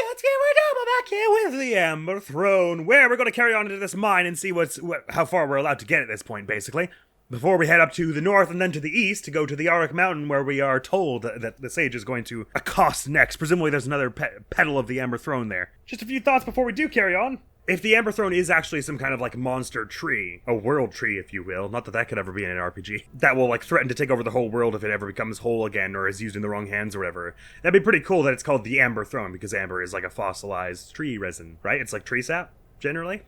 let's get right back here with the Amber Throne, where we're going to carry on into this mine and see how far we're allowed to get at this point, basically. Before we head up to the north and then to the east to go to the Auric Mountain, where we are told that the sage is going to accost next. Presumably there's another petal of the Amber Throne there. Just a few thoughts before we do carry on. If the Amber Throne is actually some kind of like monster tree, a world tree if you will, not that that could ever be in an RPG, that will like threaten to take over the whole world if it ever becomes whole again or is used in the wrong hands or whatever, that'd be pretty cool that it's called the Amber Throne, because amber is like a fossilized tree resin, right? It's like tree sap, generally,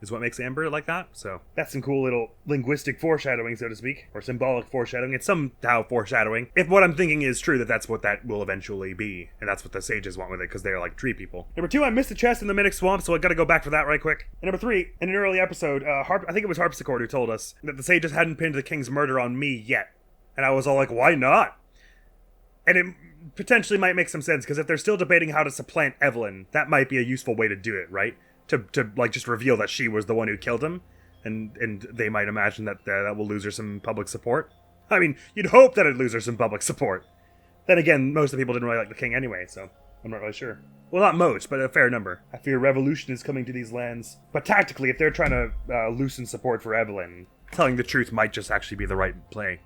is what makes amber like that. So that's some cool little linguistic foreshadowing, so to speak, or symbolic foreshadowing. It's somehow foreshadowing. If what I'm thinking is true, that's what that will eventually be, and that's what the sages want with it, because they're like tree people. Number 2, I missed the chest in the Mimic Swamp, so I gotta go back for that right quick. And number 3, in an early episode, I think it was Harpsichord who told us that the sages hadn't pinned the king's murder on me yet. And I was all like, why not? And it potentially might make some sense, because if they're still debating how to supplant Evelyn, that might be a useful way to do it, right? To like just reveal that she was the one who killed him, and they might imagine that that will lose her some public support. I mean, you'd hope that it'd lose her some public support. Then again, most of the people didn't really like the king anyway, so I'm not really sure. Well, not most, but a fair number. I fear revolution is coming to these lands. But tactically, if they're trying to loosen support for Evelyn, telling the truth might just actually be the right play.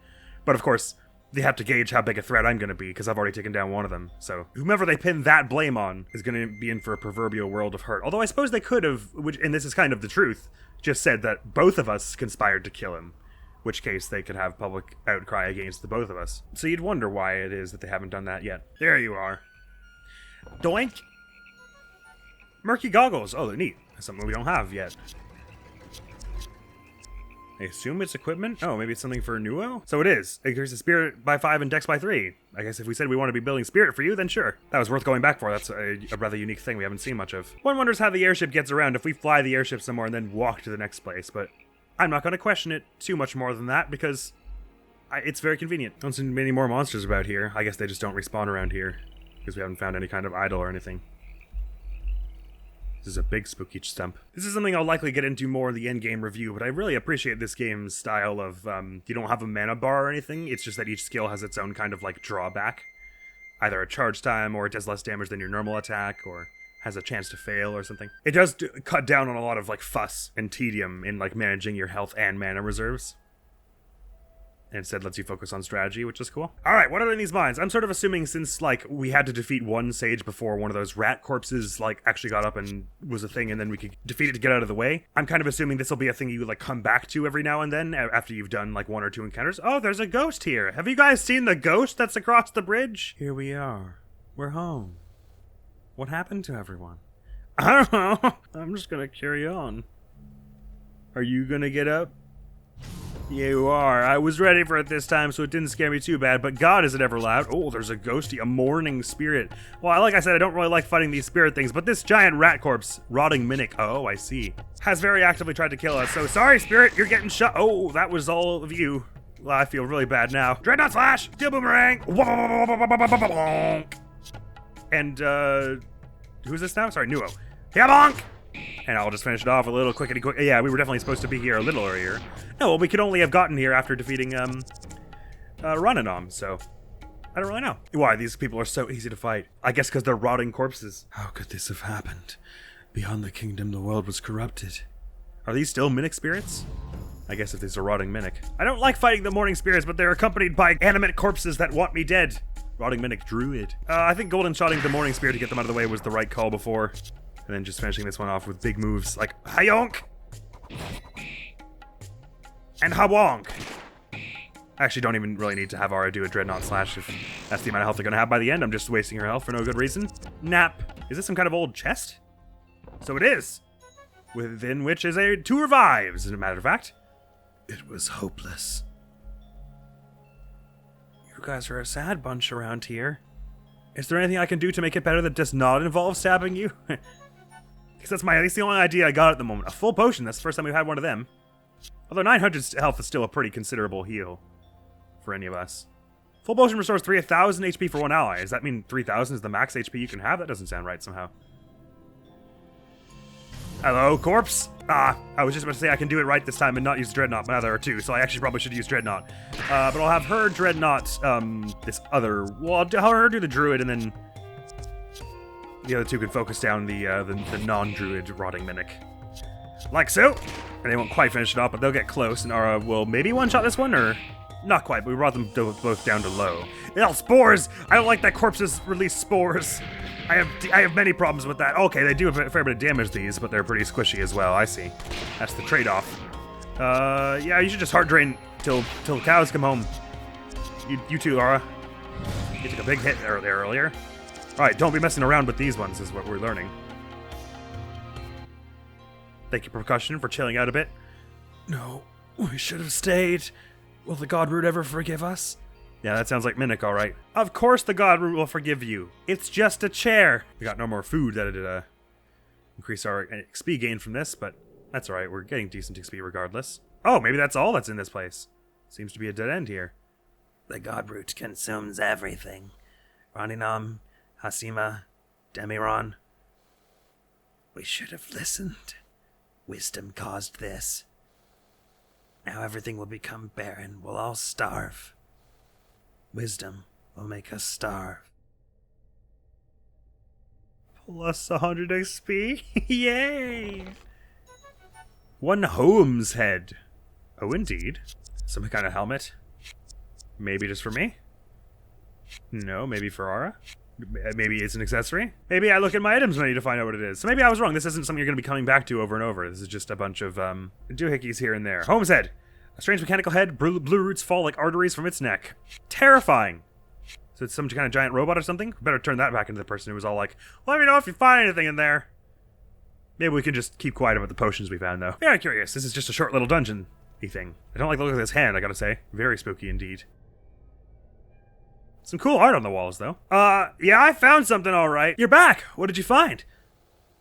But of course, they have to gauge how big a threat I'm going to be, because I've already taken down one of them. So whomever they pin that blame on is going to be in for a proverbial world of hurt. Although I suppose they could have, and this is kind of the truth, just said that both of us conspired to kill him. Which case they could have public outcry against the both of us. So you'd wonder why it is that they haven't done that yet. There you are. Doink! Murky goggles. Oh, they're neat. That's something we don't have yet. I assume it's equipment? Oh, maybe it's something for Nuo? So it is. Increases spirit by 5 and dex by 3. I guess if we said we want to be building spirit for you, then sure. That was worth going back for. That's a rather unique thing we haven't seen much of. One wonders how the airship gets around if we fly the airship somewhere and then walk to the next place, but I'm not going to question it too much more than that, because it's very convenient. Don't see many more monsters about here. I guess they just don't respawn around here, because we haven't found any kind of idol or anything. This is a big spooky stump. This is something I'll likely get into more in the endgame review, but I really appreciate this game's style of, you don't have a mana bar or anything, it's just that each skill has its own kind of, like, drawback. Either a charge time, or it does less damage than your normal attack, or has a chance to fail or something. It does cut down on a lot of, like, fuss and tedium in, like, managing your health and mana reserves. And instead lets you focus on strategy, which is cool. Alright, what are in these mines? I'm sort of assuming since, like, we had to defeat one sage before one of those rat corpses, like, actually got up and was a thing, and then we could defeat it to get out of the way. I'm kind of assuming this will be a thing you, like, come back to every now and then, after you've done, like, 1 or 2 encounters. Oh, there's a ghost here! Have you guys seen the ghost that's across the bridge? Here we are. We're home. What happened to everyone? I don't know. I'm just gonna carry on. Are you gonna get up? You are. I was ready for it this time, so it didn't scare me too bad, but God, is it ever loud. Oh, there's a ghosty, a mourning spirit. Well, like I said, I don't really like fighting these spirit things, but this giant rat corpse, rotting mimic, oh, I see, has very actively tried to kill us, so sorry, spirit, you're getting shot. Oh, that was all of you. Well, I feel really bad now. Dreadnought slash! Steel boomerang! And, who's this now? Sorry, Nuo. Yeah, bonk! And I'll just finish it off a little quickety quick. Yeah, we were definitely supposed to be here a little earlier. No, well, we could only have gotten here after defeating, Ronanom, so I don't really know. Why, these people are so easy to fight. I guess because they're rotting corpses. How could this have happened? Beyond the kingdom, the world was corrupted. Are these still Mimic spirits? I guess if these are rotting Mimic. I don't like fighting the morning spirits, but they're accompanied by animate corpses that want me dead. Rotting Mimic Druid. I think golden shotting the morning spirit to get them out of the way was the right call before. And then just finishing this one off with big moves like Hayonk! And Hawonk! I actually don't even really need to have Ara do a Dreadnought Slash if that's the amount of health they're gonna have by the end. I'm just wasting her health for no good reason. Nap. Is this some kind of old chest? So it is. Within which is 2 revives, as a matter of fact. It was hopeless. You guys are a sad bunch around here. Is there anything I can do to make it better that does not involve stabbing you? Because that's the only idea I got at the moment. A full potion, that's the first time we've had one of them. Although 900 health is still a pretty considerable heal for any of us. Full potion restores 3,000 HP for one ally. Does that mean 3,000 is the max HP you can have? That doesn't sound right somehow. Hello, corpse? I was just about to say I can do it right this time and not use Dreadnought, but now there are 2, so I actually probably should use Dreadnought. But I'll have her Dreadnought, this other... Well, I'll have her do the Druid, and then... The other two can focus down the non-druid rotting mimic. Like so. And they won't quite finish it off, but they'll get close, and Ara will maybe one-shot this one, or not quite, but we brought them both down to low. Ew, spores! I don't like that corpses release spores. I have many problems with that. Okay, they do a fair bit of damage, these, but they're pretty squishy as well. I see. That's the trade-off. Yeah, you should just heart drain till the cows come home. You too, Ara. You took a big hit there earlier. Alright, don't be messing around with these ones, is what we're learning. Thank you, Percussion, for chilling out a bit. No, we should have stayed. Will the God Root ever forgive us? Yeah, that sounds like Minnick, alright. Of course the God Root will forgive you. It's just a chair. We got no more food that'd increase our XP gain from this, but that's alright. We're getting decent XP regardless. Oh, maybe that's all that's in this place. Seems to be a dead end here. The God Root consumes everything. Raninam, Hasima, Demiron. We should have listened. Wisdom caused this. Now everything will become barren. We'll all starve. Wisdom will make us starve. Plus 100 XP? Yay! One Holmes head. Oh, indeed. Some kind of helmet. Maybe just for me? No, maybe for Ara? Maybe it's an accessory? Maybe I look at my items menu to find out what it is. So maybe I was wrong. This isn't something you're going to be coming back to over and over. This is just a bunch of doohickeys here and there. Holmes head. A strange mechanical head. Blue roots fall like arteries from its neck. Terrifying. So it's some kind of giant robot or something? Better turn that back into the person who was all like, let me know if you find anything in there. Maybe we can just keep quiet about the potions we found, though. Very curious. This is just a short little dungeon-y thing. I don't like the look of this hand, I gotta say. Very spooky indeed. Some cool art on the walls, though. Yeah, I found something all right. You're back. What did you find?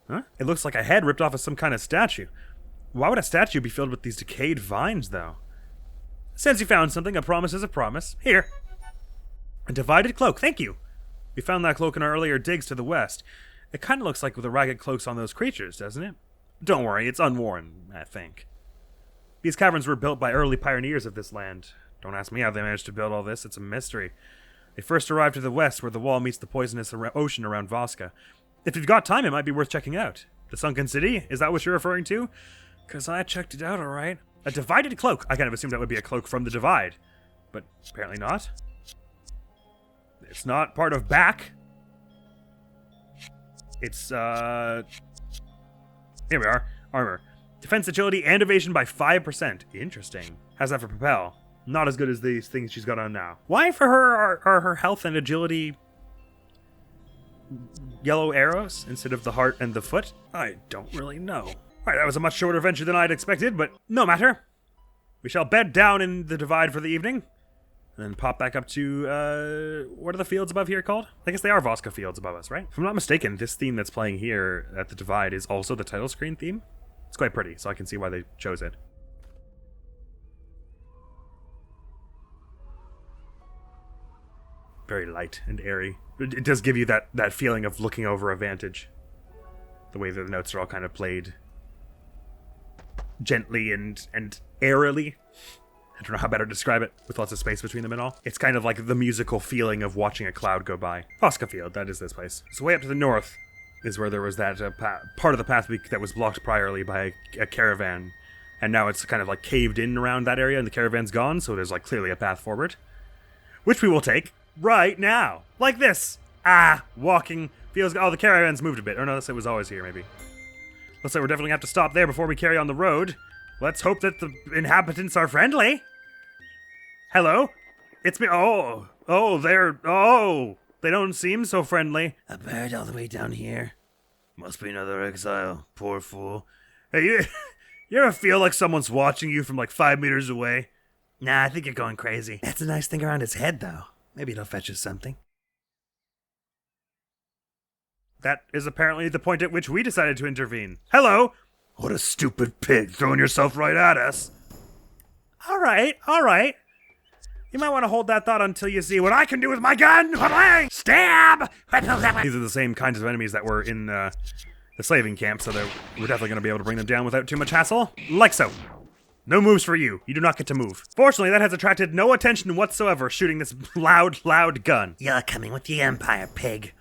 Huh? It looks like a head ripped off of some kind of statue. Why would a statue be filled with these decayed vines, though? Since you found something, a promise is a promise. Here. A divided cloak. Thank you. We found that cloak in our earlier digs to the west. It kind of looks like the ragged cloaks on those creatures, doesn't it? Don't worry, it's unworn, I think. These caverns were built by early pioneers of this land. Don't ask me how they managed to build all this. It's a mystery. They first arrived to the west, where the wall meets the poisonous ocean around Vausca. If you've got time, it might be worth checking out. The Sunken City? Is that what you're referring to? Because I checked it out, alright. A divided cloak. I kind of assumed that would be a cloak from the Divide. But apparently not. It's not part of back. It's, Here we are. Armor. Defense, agility, and evasion by 5%. Interesting. How's that for propel? Not as good as these things she's got on now. Why for her are her health and agility yellow arrows instead of the heart and the foot? I don't really know. Alright, that was a much shorter venture than I'd expected, but no matter. We shall bed down in the Divide for the evening, and then pop back up to, what are the fields above here called? I guess they are Vausca Fields above us, right? If I'm not mistaken, this theme that's playing here at the Divide is also the title screen theme. It's quite pretty, so I can see why they chose it. Very light and airy. It does give you that feeling of looking over a vantage. The way that the notes are all kind of played gently and airily. I don't know how better to describe it, with lots of space between them and all. It's kind of like the musical feeling of watching a cloud go by. Vausca Field, that is this place. So way up to the north is where there was that part of the path that was blocked priorly by a caravan. And now it's kind of like caved in around that area and the caravan's gone, so there's like clearly a path forward. Which we will take right now. Like this. Walking feels... Oh, the caravan's moved a bit. Or no, it was always here, maybe. Looks like we're definitely going to have to stop there before we carry on the road. Let's hope that the inhabitants are friendly. Hello? It's me. Oh, they don't seem so friendly. A bird all the way down here. Must be another exile. Poor fool. Hey, you ever feel like someone's watching you from like 5 meters away? Nah, I think you're going crazy. That's a nice thing around his head, though. Maybe it'll fetch us something. That is apparently the point at which we decided to intervene. Hello! What a stupid pig, throwing yourself right at us. Alright. You might want to hold that thought until you see what I can do with my gun! Stab! These are the same kinds of enemies that were in the slaving camp, so we're definitely going to be able to bring them down without too much hassle. Like so. No moves for you. You do not get to move. Fortunately, that has attracted no attention whatsoever, shooting this loud gun. You're coming with the Empire, pig.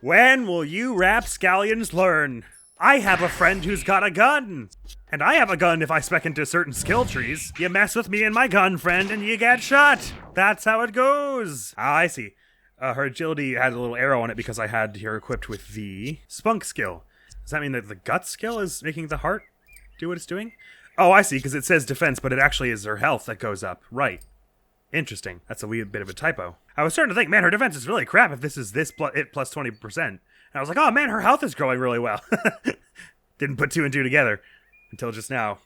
When will you rapscallions learn? I have a friend who's got a gun. And I have a gun if I spec into certain skill trees. You mess with me and my gun friend and you get shot. That's how it goes. Ah, I see. Her agility had a little arrow on it because I had her equipped with the spunk skill. Does that mean that the gut skill is making the heart do what it's doing? Oh, I see, because it says defense, but it actually is her health that goes up. Right. Interesting. That's a wee bit of a typo. I was starting to think, man, her defense is really crap if this is it plus 20%. And I was like, oh man, her health is growing really well. Didn't put two and two together until just now.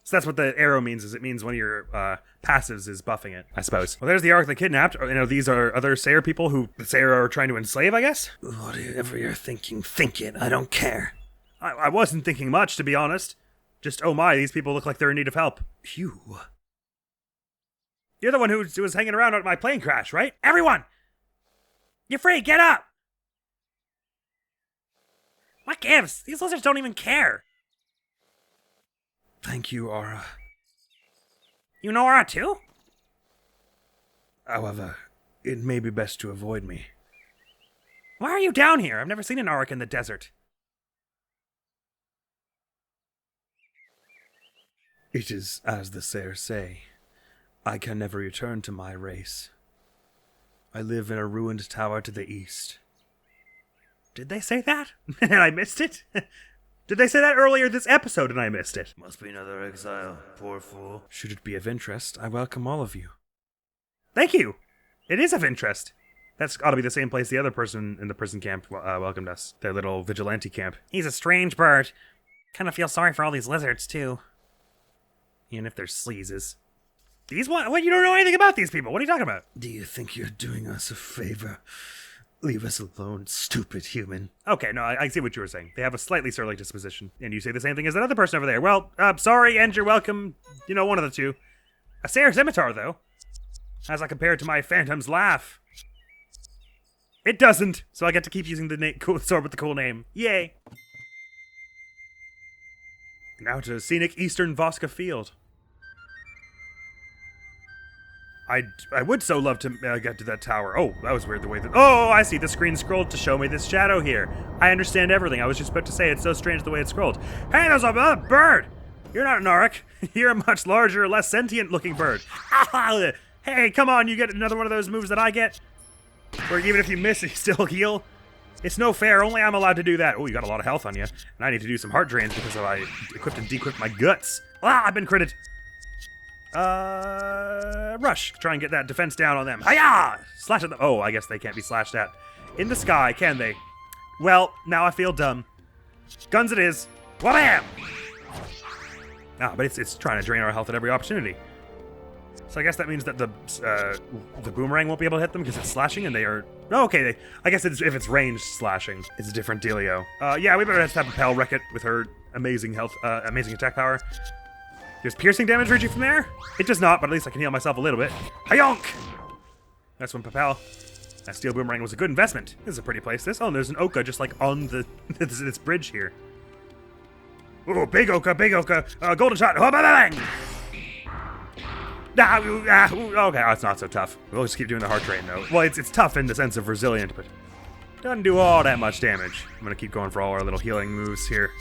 So that's what the arrow means, is it means one of your passives is buffing it, I suppose. Well, there's the Ark that kidnapped. You know, these are other Sayer people who the Sayer are trying to enslave, I guess? Whatever you're thinking, think it. I don't care. I wasn't thinking much, to be honest. Just, oh my, these people look like they're in need of help. Phew. You're the one who was hanging around at my plane crash, right? Everyone! You're free, get up! What gives? These lizards don't even care. Thank you, Aura. You know Aura too? However, it may be best to avoid me. Why are you down here? I've never seen an Auric in the desert. It is as the Sayer say. I can never return to my race. I live in a ruined tower to the east. Did they say that? And I missed it? Did they say that earlier this episode and I missed it? Must be another exile, poor fool. Should it be of interest, I welcome all of you. Thank you. It is of interest. That's got to be the same place the other person in the prison camp welcomed us. Their little vigilante camp. He's a strange bird. Kind of feel sorry for all these lizards, too. Even if they're sleazes. These what? What? You don't know anything about these people. What are you talking about? Do you think you're doing us a favor? Leave us alone, stupid human. Okay, no, I see what you were saying. They have a slightly surly disposition. And you say the same thing as that other person over there. Well, sorry, and you're welcome. You know, one of the two. A Sayer scimitar, though. As I compare it to my Phantom's laugh. It doesn't, so I get to keep using the cool sword with the cool name. Yay! Now to scenic eastern Vausca Field. I would so love to get to that tower. Oh, that was weird the way that... Oh, I see. The screen scrolled to show me this shadow here. I understand everything. I was just about to say it's so strange the way it scrolled. Hey, there's a bird! You're not an Auric. You're a much larger, less sentient-looking bird. Hey, come on, you get another one of those moves that I get? Where even if you miss, you still heal? It's no fair. Only I'm allowed to do that. Oh, you got a lot of health on you. And I need to do some heart drains because I equipped and dequipped my guts. Ah, I've been critted. Rush. Try and get that defense down on them. Hiya! Slash at them. Oh, I guess they can't be slashed at. In the sky, can they? Well, now I feel dumb. Guns it is. Wham! Ah, but it's trying to drain our health at every opportunity. So I guess that means that the boomerang won't be able to hit them because it's slashing and they are... Oh, okay, I guess if it's ranged slashing, it's a different dealio. Yeah, we better just have Propel wreck it with her amazing health, amazing attack power. Does piercing damage reach you from there? It does not, but at least I can heal myself a little bit. Hayonk! That's when Propel. That steel boomerang was a good investment. This is a pretty place, this. Oh, and there's an Oka just like on this bridge here. Oh, big Oka, big Oka. Golden shot. Oh, bang, bang! Okay, oh, it's not so tough. We'll just keep doing the heart drain, though. Well, it's tough in the sense of resilient, but doesn't do all that much damage. I'm gonna keep going for all our little healing moves here.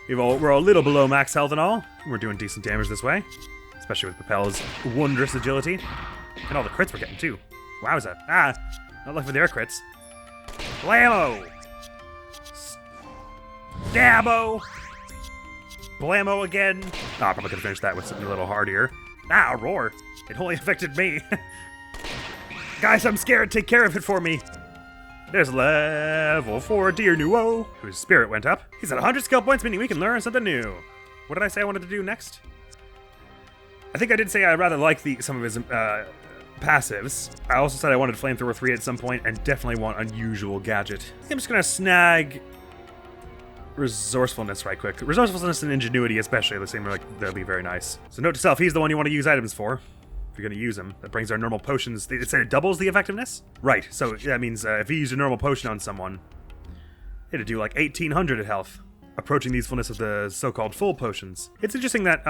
We're a little below max health and all. We're doing decent damage this way, especially with Propel's wondrous agility. And all the crits we're getting, too. Wowza. Ah, not looking for their crits. Blammo! Stabbo! Blammo again. Oh, I probably could have finished that with something a little hardier. Ah, roar. It only affected me. Guys, I'm scared. Take care of it for me. There's level 4 Dear Nuo, whose spirit went up. He's at 100 skill points, meaning we can learn something new. What did I say I wanted to do next? I think I did say I rather like some of his passives. I also said I wanted Flamethrower 3 at some point, and definitely want Unusual Gadget. I think I'm just gonna snag Resourcefulness right quick. Resourcefulness and Ingenuity especially, they seem like they'll be very nice. So note to self, he's the one you want to use items for. If you're going to use them. That brings our normal potions. It said it doubles the effectiveness? Right, so that means if you use a normal potion on someone, it'd do like 1800 at health, approaching the usefulness of the so-called full potions. It's interesting that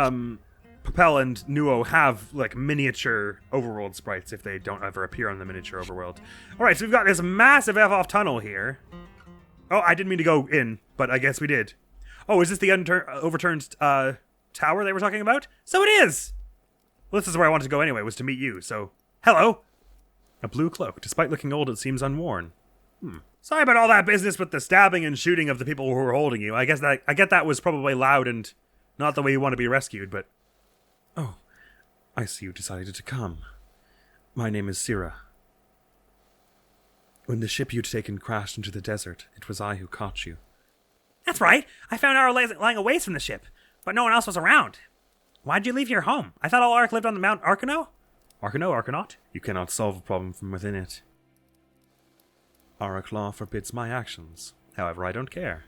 Propel and Nuo have like miniature overworld sprites if they don't ever appear on the miniature overworld. Alright, so we've got this massive F-off tunnel here. Oh, I didn't mean to go in, but I guess we did. Oh, is this the overturned tower they were talking about? So it is! Well, this is where I wanted to go anyway, was to meet you, so... Hello! A blue cloak. Despite looking old, it seems unworn. Sorry about all that business with the stabbing and shooting of the people who were holding you. I get that was probably loud and not the way you want to be rescued, but... Oh, I see you decided to come. My name is Sirra. When the ship you'd taken crashed into the desert, it was I who caught you. That's right. I found our lying away from the ship, but no one else was around. Why'd you leave your home? I thought all Ark lived on the Mount Arkano? Arkano, Arkonaut? You cannot solve a problem from within it. Arak law forbids my actions. However, I don't care.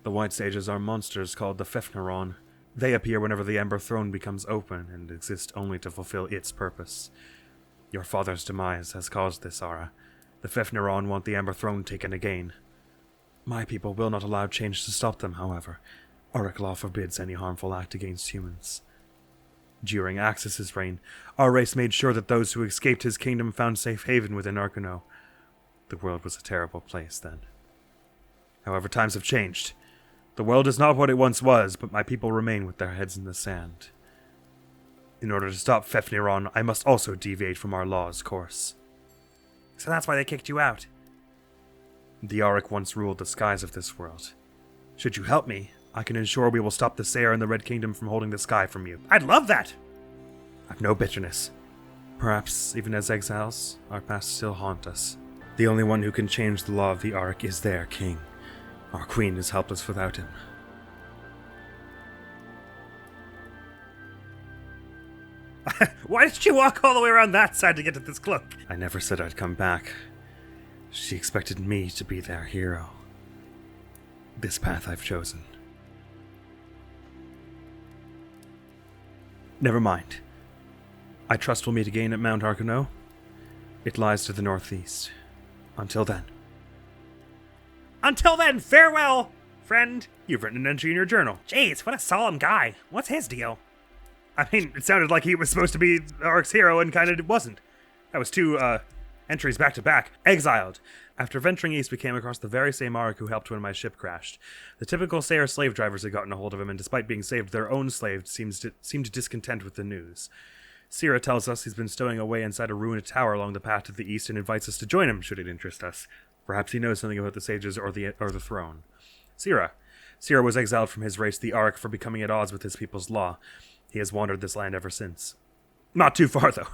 The White Sages are monsters called the Fefneron. They appear whenever the Ember Throne becomes open and exist only to fulfill its purpose. Your father's demise has caused this, Ara. The Fefneron want the Ember Throne taken again. My people will not allow change to stop them, however. Arak law forbids any harmful act against humans. During Axis's reign, our race made sure that those who escaped his kingdom found safe haven within Arkano. The world was a terrible place then. However, times have changed. The world is not what it once was, but my people remain with their heads in the sand. In order to stop Fefneron, I must also deviate from our law's course. So that's why they kicked you out. The Arak once ruled the skies of this world. Should you help me, I can ensure we will stop the Sirra and the Red Kingdom from holding the sky from you. I'd love that! I've no bitterness. Perhaps, even as exiles, our past still haunt us. The only one who can change the law of the Arak is their king. Our queen is helpless without him. Why did you walk all the way around that side to get to this cloak? I never said I'd come back. She expected me to be their hero. This path I've chosen. Never mind. I trust we'll meet again at Mount Arkano. It lies to the northeast. Until then. Until then, farewell, friend. You've written an entry in your journal. Jeez, what a solemn guy. What's his deal? I mean, it sounded like he was supposed to be Ark's hero and kind of wasn't. That was two entries back to back. Exiled. After venturing east, we came across the very same Arak who helped when my ship crashed. The typical Sayer slave drivers had gotten a hold of him, and despite being saved, their own slaves seemed discontent with the news. Sirra tells us he's been stowing away inside a ruined tower along the path to the east and invites us to join him, should it interest us. Perhaps he knows something about the sages or the throne. Sirra was exiled from his race, the Arak, for becoming at odds with his people's law. He has wandered this land ever since. Not too far, though.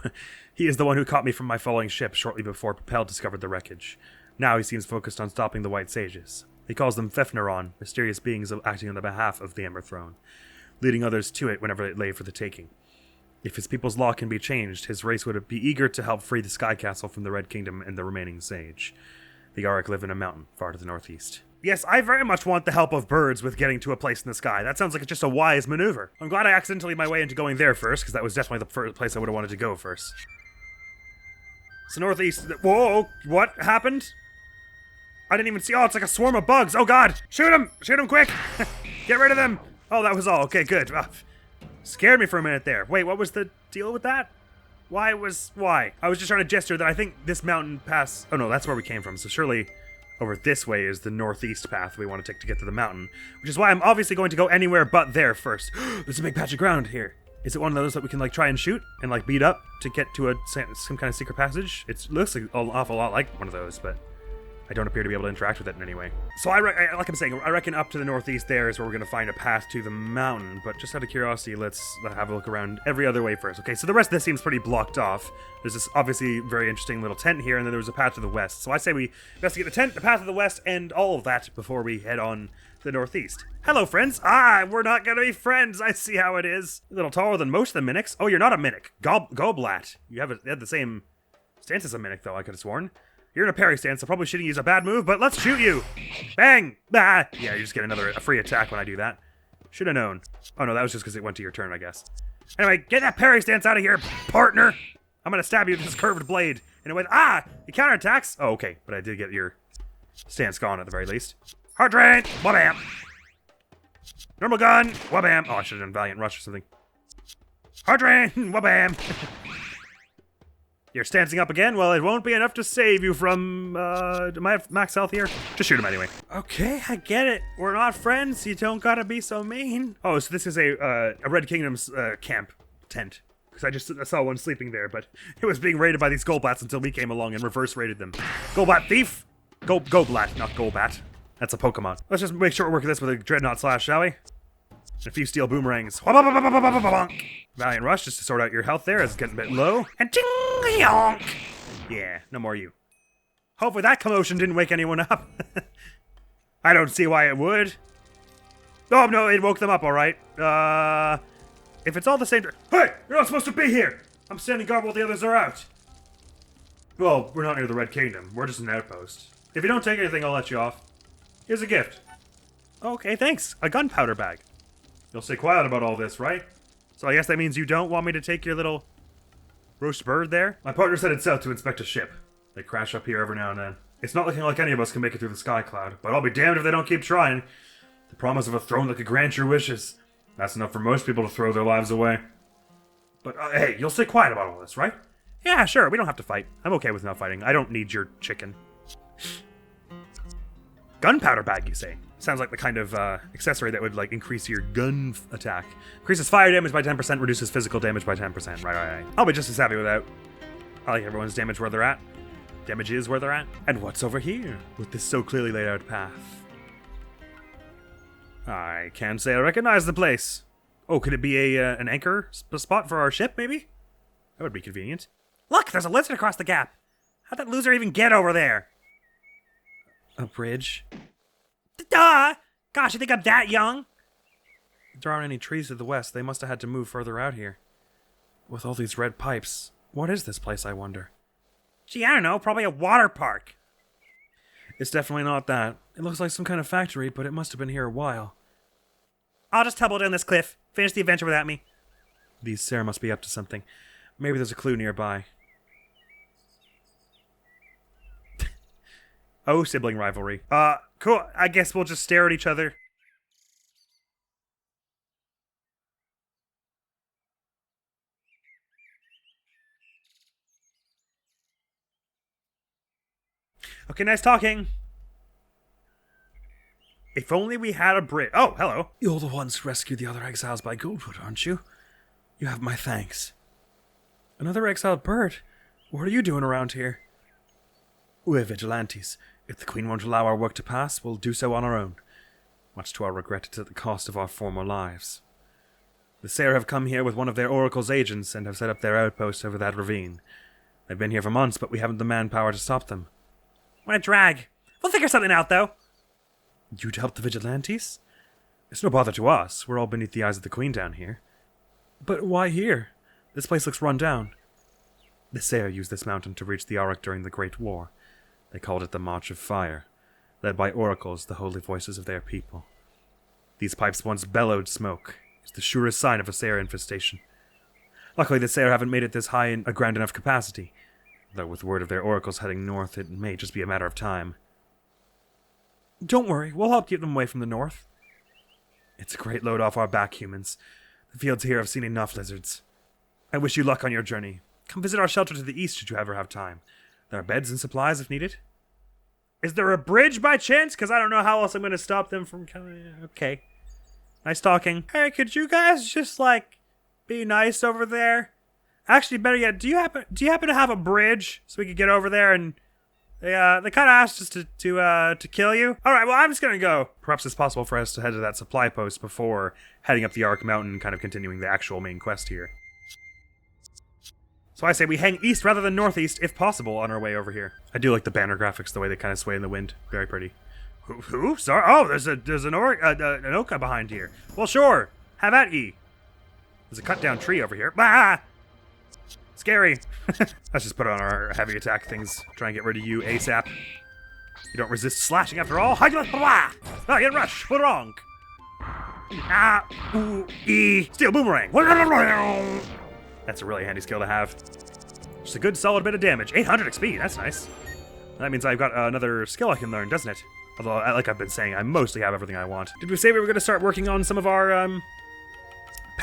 He is the one who caught me from my falling ship shortly before Propel discovered the wreckage. Now he seems focused on stopping the White Sages. He calls them Fefneron, mysterious beings acting on the behalf of the Ember Throne, leading others to it whenever it lay for the taking. If his people's law can be changed, his race would be eager to help free the Sky Castle from the Red Kingdom and the remaining sage. The Arak live in a mountain far to the northeast. Yes, I very much want the help of birds with getting to a place in the sky. That sounds like it's just a wise maneuver. I'm glad I accidentally made my way into going there first, because that was definitely the first place I would have wanted to go first. So northeast... Whoa! What happened? I didn't even see... Oh, it's like a swarm of bugs! Oh god! Shoot him! Shoot him quick! Get rid of them! Oh, that was all. Okay, good. Scared me for a minute there. Wait, what was the deal with that? Why? I was just trying to gesture that I think this mountain pass... Oh no, that's where we came from, so surely... Over this way is the northeast path we want to take to get to the mountain, which is why I'm obviously going to go anywhere but there first. There's a big patch of ground here. Is it one of those that we can like try and shoot and like beat up to get to some kind of secret passage? It looks like an awful lot like one of those, but I don't appear to be able to interact with it in any way. So like I'm saying, I reckon up to the northeast there is where we're going to find a path to the mountain, but just out of curiosity, let's have a look around every other way first. Okay, so the rest of this seems pretty blocked off. There's this obviously very interesting little tent here, and then there was a path to the west. So I say we investigate the tent, the path to the west, and all of that before we head on to the northeast. Hello, friends. We're not going to be friends. I see how it is. A little taller than most of the Minics. Oh, you're not a Minic. Goblat. You have the same stance as a Minic, though, I could have sworn. You're in a parry stance, so probably shouldn't use a bad move, but let's shoot you! Bang! Yeah, you just get a free attack when I do that. Should have known. Oh no, that was just because it went to your turn, I guess. Anyway, get that parry stance out of here, partner! I'm gonna stab you with this curved blade. In a way, it counterattacks? Oh, okay, but I did get your stance gone at the very least. Hard drain! Wabam! Normal gun! Wabam! Oh, I should have done Valiant Rush or something. Hard drain! Wabam! You're stancing up again? Well, it won't be enough to save you from, do I have max health here? Just shoot him anyway. Okay, I get it. We're not friends. You don't gotta be so mean. Oh, so this is a Red Kingdom's, camp tent. Because I saw one sleeping there, but it was being raided by these Golbats until we came along and reverse raided them. Golbat thief! Golbat, not Golbat. That's a Pokemon. Let's just make sure we're working this with a Dreadnought Slash, shall we? And a few steel boomerangs. Valiant Rush, just to sort out your health there, it's getting a bit low. And ting-yonk! Yeah, no more you. Hopefully that commotion didn't wake anyone up. I don't see why it would. Oh, no, it woke them up, alright. If it's all the same... Hey! You're not supposed to be here! I'm standing guard while the others are out. Well, we're not near the Red Kingdom. We're just an outpost. If you don't take anything, I'll let you off. Here's a gift. Okay, thanks. A gunpowder bag. You'll stay quiet about all this, right? So I guess that means you don't want me to take your little roast bird there? My partner's headed south to inspect a ship. They crash up here every now and then. It's not looking like any of us can make it through the sky cloud, but I'll be damned if they don't keep trying. The promise of a throne that could grant your wishes. That's enough for most people to throw their lives away. But, hey, you'll stay quiet about all this, right? Yeah, sure, we don't have to fight. I'm okay with not fighting. I don't need your chicken. Gunpowder bag, you say? Sounds like the kind of accessory that would, like, increase your gun attack. Increases fire damage by 10%, reduces physical damage by 10%. Right. I'll be just as happy with that. I like everyone's damage where they're at. Damage is where they're at. And what's over here, with this so clearly laid out path? I can't say I recognize the place. Oh, could it be an anchor spot for our ship, maybe? That would be convenient. Look, there's a lizard across the gap. How'd that loser even get over there? A bridge? Duh! Gosh, you think I'm that young? There aren't any trees to the west. They must have had to move further out here. With all these red pipes. What is this place, I wonder? Gee, I don't know. Probably a water park. It's definitely not that. It looks like some kind of factory, but it must have been here a while. I'll just tumble down this cliff. Finish the adventure without me. These Sirra must be up to something. Maybe there's a clue nearby. Oh, sibling rivalry. Cool. I guess we'll just stare at each other. Okay, nice talking. If only we had a bridge. Oh, hello. You're the ones who rescued the other exiles by Goldwood, aren't you? You have my thanks. Another exiled bird? What are you doing around here? We're vigilantes. If the Queen won't allow our work to pass, we'll do so on our own. Much to our regret, it's at the cost of our former lives. The Sirra have come here with one of their Oracle's agents and have set up their outpost over that ravine. They've been here for months, but we haven't the manpower to stop them. What a drag. We'll figure something out, though. You'd help the vigilantes? It's no bother to us. We're all beneath the eyes of the Queen down here. But why here? This place looks run down. The Sirra used this mountain to reach the Auric during the Great War. They called it the March of Fire, led by oracles, the holy voices of their people. These pipes once bellowed smoke. It's the surest sign of a Sirra infestation. Luckily, the Sirra haven't made it this high in a grand enough capacity, though with word of their oracles heading north, it may just be a matter of time. Don't worry, we'll help keep them away from the north. It's a great load off our back, humans. The fields here have seen enough lizards. I wish you luck on your journey. Come visit our shelter to the east should you ever have time. There are beds and supplies if needed. Is there a bridge by chance? Because I don't know how else I'm going to stop them from coming. Okay. Nice talking. Hey, could you guys just, like, be nice over there? Actually, better yet, do you happen to have a bridge so we could get over there and... They kind of asked us to kill you. All right, well, I'm just going to go. Perhaps it's possible for us to head to that supply post before heading up the Arc Mountain and kind of continuing the actual main quest here. So I say we hang east rather than northeast, if possible, on our way over here. I do like the banner graphics, the way they kind of sway in the wind. Very pretty. Who? Sorry. Oh, there's an oka behind here. Well, sure. Have at ye. There's a cut down tree over here. Bah! Scary. Let's just put on our heavy attack things. Try and get rid of you ASAP. You don't resist slashing after all. Oh, get rush. What wrong? Steel boomerang. That's a really handy skill to have. Just a good solid bit of damage. 800 XP, that's nice. That means I've got another skill I can learn, doesn't it? Although, like I've been saying, I mostly have everything I want. Did we say we were going to start working on some of our,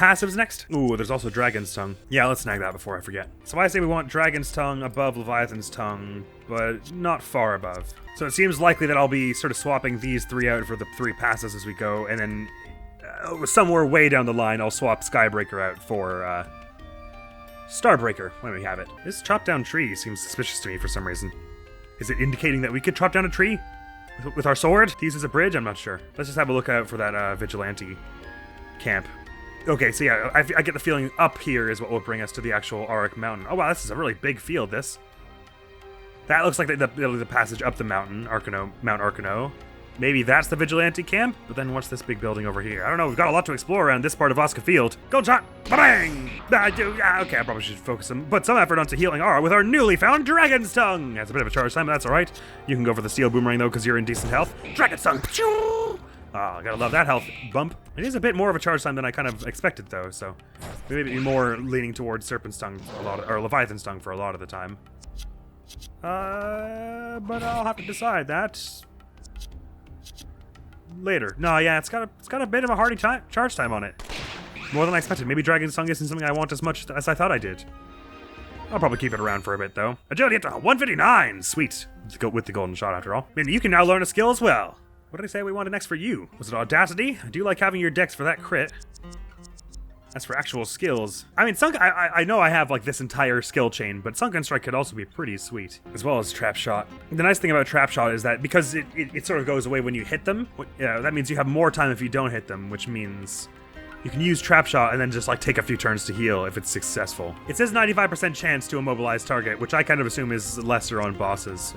passives next? Ooh, there's also Dragon's Tongue. Yeah, let's snag that before I forget. So I say we want Dragon's Tongue above Leviathan's Tongue, but not far above. So it seems likely that I'll be sort of swapping these 3 out for the 3 passives as we go, and then somewhere way down the line, I'll swap Skybreaker out for Starbreaker when we have it. This chop down tree seems suspicious to me for some reason. Is it indicating that we could chop down a tree with our sword to use as a bridge? I'm not sure. Let's just have a look out for that vigilante camp. Okay, so yeah, I get the feeling up here is what will bring us to the actual Auric Mountain. Oh wow, this is a really big field, this. That looks like the passage up the mountain, Mount Arcano. Maybe that's the vigilante camp? But then what's this big building over here? I don't know, we've got a lot to explore around this part of Vausca Field. Gold shot! Ba-bang! Okay, I probably should put some effort onto healing Aura with our newly found Dragon's Tongue! That's a bit of a charge time, but that's alright. You can go for the Steel Boomerang though, because you're in decent health. Dragon's Tongue! Oh, gotta love that health bump. It is a bit more of a charge time than I kind of expected though, so maybe more leaning towards Serpent's Tongue or Leviathan's Tongue for a lot of the time. But I'll have to decide that later. No, yeah, it's got a bit of a hardy charge time on it. More than I expected. Maybe Dragon's Tongue isn't something I want as much as I thought I did. I'll probably keep it around for a bit though. Agility up to 159! Sweet. With the golden shot after all. I mean, you can now learn a skill as well. What did I say we wanted next for you? Was it Audacity? I do like having your dex for that crit. As for actual skills, I mean, I know I have like this entire skill chain, but Sunken Strike could also be pretty sweet, as well as Trap Shot. The nice thing about Trap Shot is that because it sort of goes away when you hit them, that means you have more time if you don't hit them, which means you can use Trap Shot and then just like take a few turns to heal if it's successful. It says 95% chance to immobilize target, which I kind of assume is lesser on bosses.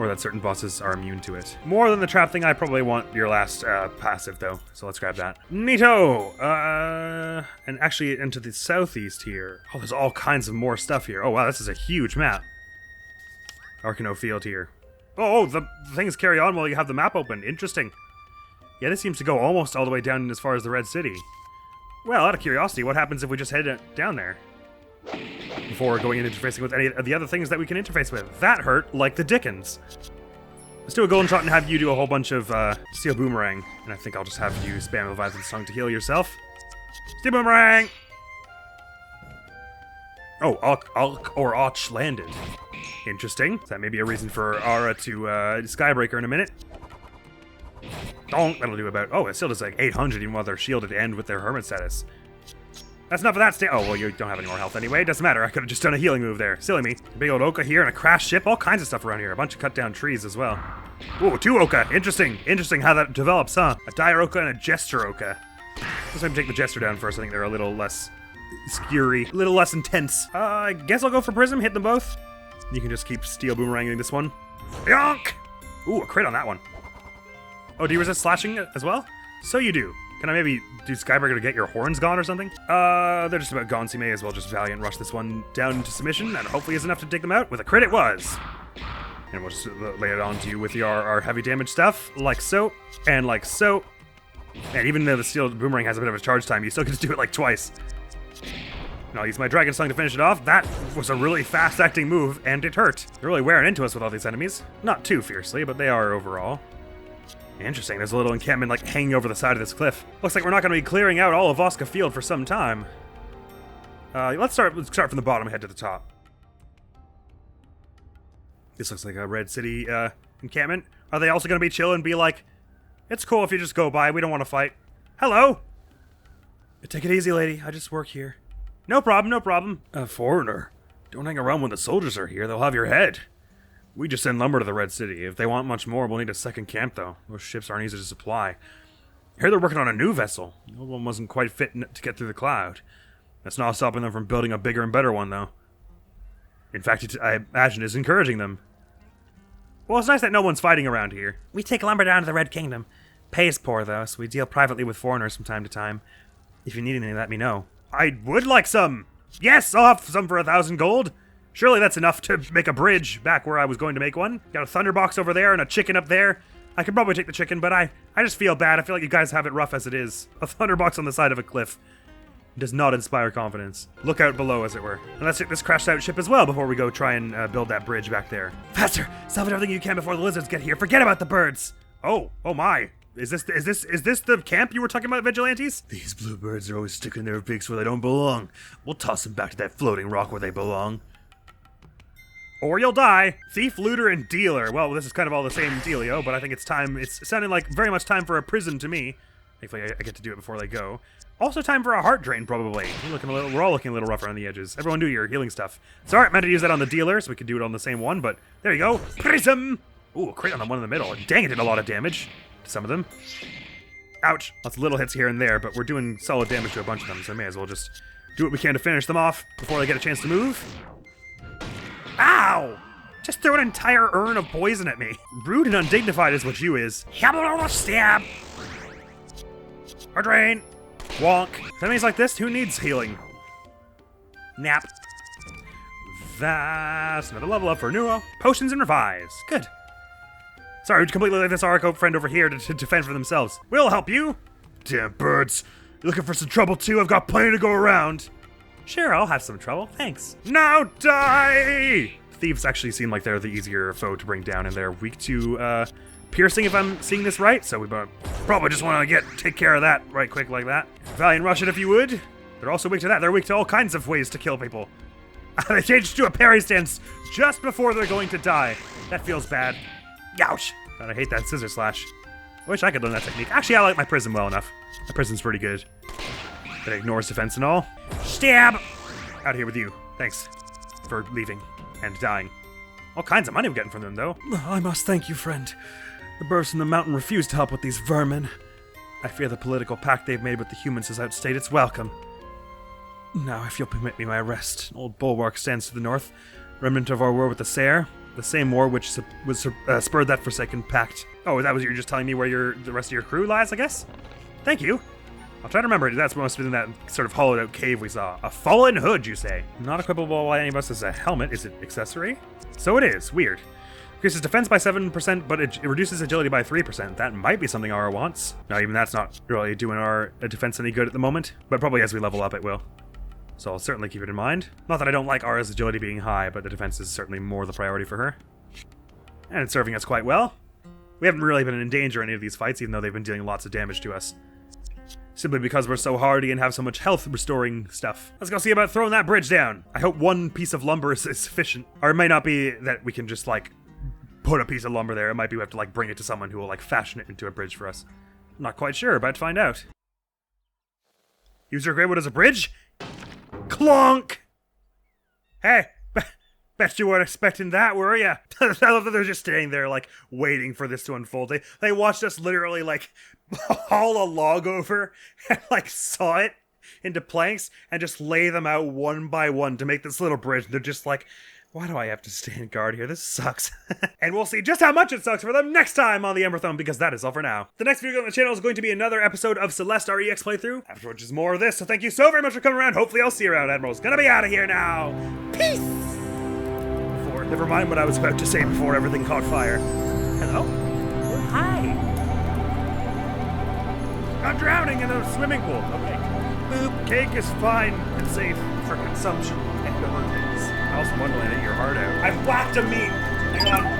Or that certain bosses are immune to it. More than the trap thing, I probably want your last passive, though. So let's grab that. Neato! And actually into the southeast here. Oh, there's all kinds of more stuff here. Oh, wow, this is a huge map. Arcano Field here. Oh, the things carry on while you have the map open. Interesting. Yeah, this seems to go almost all the way down as far as the Red City. Well, out of curiosity, what happens if we just head down there? Before going and interfacing with any of the other things that we can interface with. That hurt like the dickens. Let's do a golden shot and have you do a whole bunch of Steel Boomerang. And I think I'll just have you spam Leviathan's Tongue to heal yourself. Steel Boomerang! Oh, Och landed. Interesting. That may be a reason for Aura to Skybreaker in a minute. Donk, that'll do about... Oh, it still does like 800 even while they're shielded and with their Hermit status. That's enough of that Oh, well, you don't have any more health anyway. Doesn't matter. I could have just done a healing move there. Silly me. A big old Oka here and a crashed ship. All kinds of stuff around here. A bunch of cut down trees as well. Ooh, 2 Oka. Interesting. Interesting how that develops, huh? A Dire Oka and a Jester Oka. Let's maybe take the Jester down first. I think they're a little less skewery. A little less intense. I guess I'll go for Prism. Hit them both. You can just keep Steel Boomeranging this one. Yonk! Ooh, a crit on that one. Oh, do you resist slashing as well? So you do. Can I maybe do Skybreaker to get your horns gone or something? They're just about gone, so you may as well just Valiant Rush this one down into submission, and hopefully is enough to take them out. With a crit it was! And we'll just lay it on to you with our heavy damage stuff, like so, and like so. And even though the Steel Boomerang has a bit of a charge time, you still get to do it like twice. And I'll use my Dragon's Tongue to finish it off. That was a really fast-acting move, and it hurt. They're really wearing into us with all these enemies. Not too fiercely, but they are overall. Interesting, there's a little encampment like hanging over the side of this cliff. Looks like we're not going to be clearing out all of Vausca Field for some time. Let's start from the bottom and head to the top. This looks like a Red City encampment. Are they also going to be chill and be like, it's cool if you just go by, we don't want to fight. Hello! Take it easy, lady, I just work here. No problem, no problem. Foreigner, don't hang around when the soldiers are here, they'll have your head. We just send lumber to the Red City. If they want much more, we'll need a second camp, though. Those ships aren't easy to supply. I hear they're working on a new vessel. The old one wasn't quite fit to get through the cloud. That's not stopping them from building a bigger and better one, though. In fact, I imagine it's encouraging them. Well, it's nice that no one's fighting around here. We take lumber down to the Red Kingdom. Pay is poor, though, so we deal privately with foreigners from time to time. If you need anything, let me know. I would like some! Yes, I'll have some for 1,000 gold! Surely that's enough to make a bridge back where I was going to make one. Got a thunderbox over there and a chicken up there. I could probably take the chicken, but I just feel bad. I feel like you guys have it rough as it is. A thunderbox on the side of a cliff does not inspire confidence. Look out below, as it were. And let's take this crashed out ship as well before we go try and build that bridge back there. Faster! Salvage everything you can before the lizards get here. Forget about the birds! Oh my. Is this the camp you were talking about, vigilantes? These bluebirds are always sticking their beaks where they don't belong. We'll toss them back to that floating rock where they belong. Or you'll die. Thief, looter, and dealer. Well, this is kind of all the same dealio, but I think it's time. It's sounding like very much time for a prison to me. Thankfully, I get to do it before they go. Also time for a heart drain, probably. We're all looking a little rough around the edges. Everyone do your healing stuff. Sorry, I meant to use that on the dealer, so we could do it on the same one, but there you go. Prism! Ooh, a crit on the one in the middle. Dang, it did a lot of damage to some of them. Ouch. Lots of little hits here and there, but we're doing solid damage to a bunch of them, so may as well just do what we can to finish them off before they get a chance to move. Ow! Just throw an entire urn of poison at me. Rude and undignified is what you is. Stab! Or drain. Wonk. With enemies like this, who needs healing? Nap. That's another level up for Nero. Potions and revives. Good. Sorry, we completely let this Arco friend over here to defend for themselves. We'll help you. Damn birds. You looking for some trouble too? I've got plenty to go around. Sure, I'll have some trouble. Thanks. Now die! Thieves actually seem like they're the easier foe to bring down, and they're weak to piercing, if I'm seeing this right. So we probably just want to take care of that right quick like that. Valiant rush it if you would. They're also weak to that. They're weak to all kinds of ways to kill people. They changed to a parry stance just before they're going to die. That feels bad. Ouch. God, I hate that scissor slash. I wish I could learn that technique. Actually, I like my prism well enough. My prism's pretty good. It ignores defense and all. Stab! Out of here with you. Thanks for leaving and dying. All kinds of money I'm getting from them, though. I must thank you, friend. The birds in the mountain refuse to help with these vermin. I fear the political pact they've made with the humans has outstayed its welcome. Now, if you'll permit me my rest, an old bulwark stands to the north, remnant of our war with the Sirra, the same war which spurred that forsaken pact. Oh, that was you're just telling me where the rest of your crew lies, I guess? Thank you. I'll try to remember. That's must have been that sort of hollowed out cave we saw. A fallen hood, you say? Not equipable by any of us as a helmet. Is it accessory? So it is. Weird. Increases defense by 7%, but it reduces agility by 3%. That might be something Aura wants. Now, even that's not really doing our defense any good at the moment, but probably as we level up it will. So I'll certainly keep it in mind. Not that I don't like Aura's agility being high, but the defense is certainly more the priority for her. And it's serving us quite well. We haven't really been in danger in any of these fights, even though they've been dealing lots of damage to us. Simply because we're so hardy and have so much health restoring stuff. Let's go see about throwing that bridge down. I hope one piece of lumber is sufficient. Or it might not be that we can just, put a piece of lumber there. It might be we have to, bring it to someone who will, fashion it into a bridge for us. I'm not quite sure, about to find out. Use your great wood as a bridge? Clonk! Hey, bet you weren't expecting that, were ya? I love that they're just staying there, waiting for this to unfold. They watched us literally, haul a log over and, saw it into planks and just lay them out one by one to make this little bridge. They're just why do I have to stand guard here? This sucks. And we'll see just how much it sucks for them next time on the Ember Throne, because that is all for now. The next video on the channel is going to be another episode of Celeste REX playthrough, after which is more of this, so thank you so very much for coming around. Hopefully I'll see you around. Admiral's gonna be out of here now. Peace! Never mind what I was about to say before everything caught fire. Hello? Oh, hi. I'm drowning in a swimming pool. Okay. Boop, cake is fine and safe for consumption and other things. I also want to let your heart out. I've whacked a meat. Hang on.